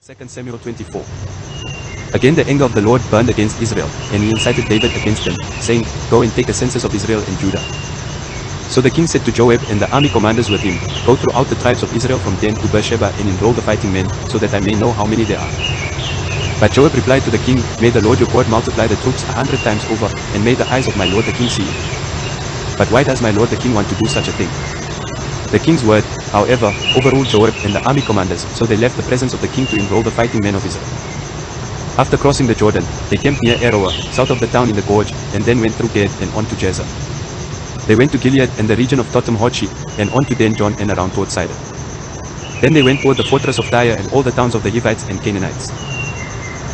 2 Samuel 24. Again the anger of the Lord burned against Israel, and he incited David against them, saying, Go and take a census of Israel and Judah. So the king said to Joab and the army commanders with him, Go throughout the tribes of Israel from Dan to Beersheba and enroll the fighting men, so that I may know how many there are. But Joab replied to the king, May the Lord your God multiply the troops 100 times over, and may the eyes of my lord the king see it. But why does my lord the king want to do such a thing? The king's word, however, overruled Joab and the army commanders, so they left the presence of the king to enroll the fighting men of Israel. After crossing the Jordan, they camped near Aroer, south of the town in the gorge, and then went through Gad and on to Jazer. They went to Gilead and the region of Totham Hodshi, and on to Dan John and around toward Sidon. Then they went toward the fortress of Tyre and all the towns of the Hivites and Canaanites.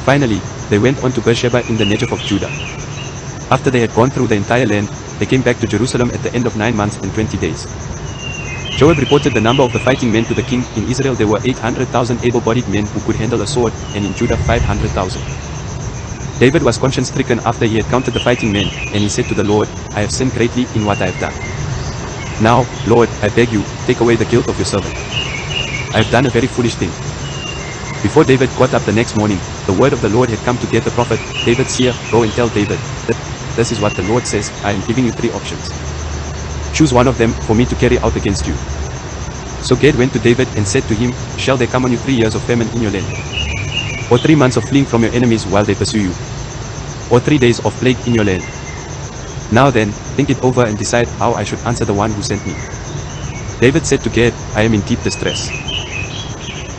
Finally, they went on to Beersheba in the Negev of Judah. After they had gone through the entire land, they came back to Jerusalem at the end of 9 months and 20 days. Joab reported the number of the fighting men to the king. In Israel there were 800,000 able-bodied men who could handle a sword, and in Judah 500,000. David was conscience-stricken after he had counted the fighting men, and he said to the Lord, I have sinned greatly in what I have done. Now, Lord, I beg you, take away the guilt of your servant. I have done a very foolish thing. Before David got up the next morning, the word of the Lord had come to Gad the prophet, David's seer, Go and tell David that this is what the Lord says, I am giving you 3 options. Choose one of them for me to carry out against you. So Gad went to David and said to him, Shall there come on you 3 years of famine in your land? Or 3 months of fleeing from your enemies while they pursue you? Or 3 days of plague in your land? Now then, think it over and decide how I should answer the one who sent me. David said to Gad, I am in deep distress.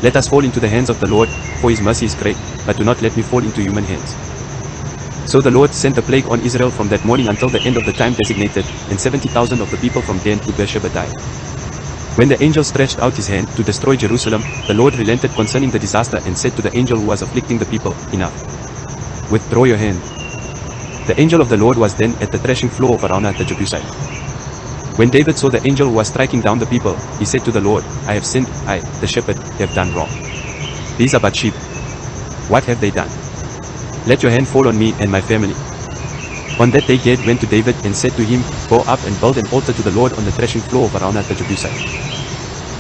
Let us fall into the hands of the Lord, for his mercy is great, but do not let me fall into human hands. So the Lord sent a plague on Israel from that morning until the end of the time designated, and 70,000 of the people from Dan to Beersheba died. When the angel stretched out his hand to destroy Jerusalem, the Lord relented concerning the disaster and said to the angel who was afflicting the people, Enough. Withdraw your hand. The angel of the Lord was then at the threshing floor of Araunah the Jebusite. When David saw the angel who was striking down the people, he said to the Lord, I have sinned, I, the shepherd, have done wrong. These are but sheep. What have they done? Let your hand fall on me and my family. On that day Gad went to David and said to him, Go up and build an altar to the Lord on the threshing floor of Araunah the Jebusite.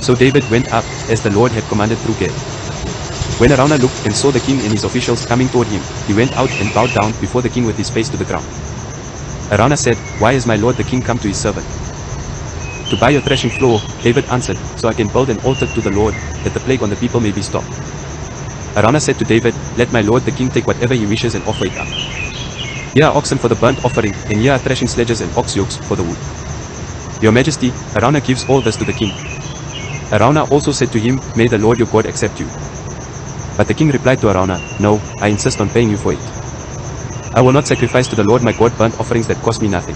So David went up, as the Lord had commanded through Gad. When Araunah looked and saw the king and his officials coming toward him, he went out and bowed down before the king with his face to the ground. Araunah said, Why has my lord the king come to his servant? To buy your threshing floor, David answered, So I can build an altar to the Lord, that the plague on the people may be stopped. Araunah said to David, Let my lord the king take whatever he wishes and offer it up. Here are oxen for the burnt offering, and here are threshing sledges and ox yokes for the wood. Your majesty, Araunah gives all this to the king. Araunah also said to him, May the Lord your God accept you. But the king replied to Araunah, No, I insist on paying you for it. I will not sacrifice to the Lord my God burnt offerings that cost me nothing.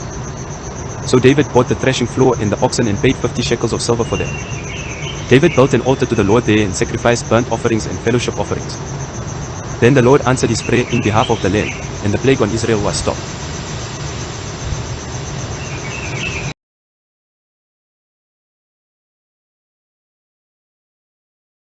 So David bought the threshing floor and the oxen and paid 50 shekels of silver for them. David built an altar to the Lord there and sacrificed burnt offerings and fellowship offerings. Then the Lord answered his prayer in behalf of the land, and the plague on Israel was stopped.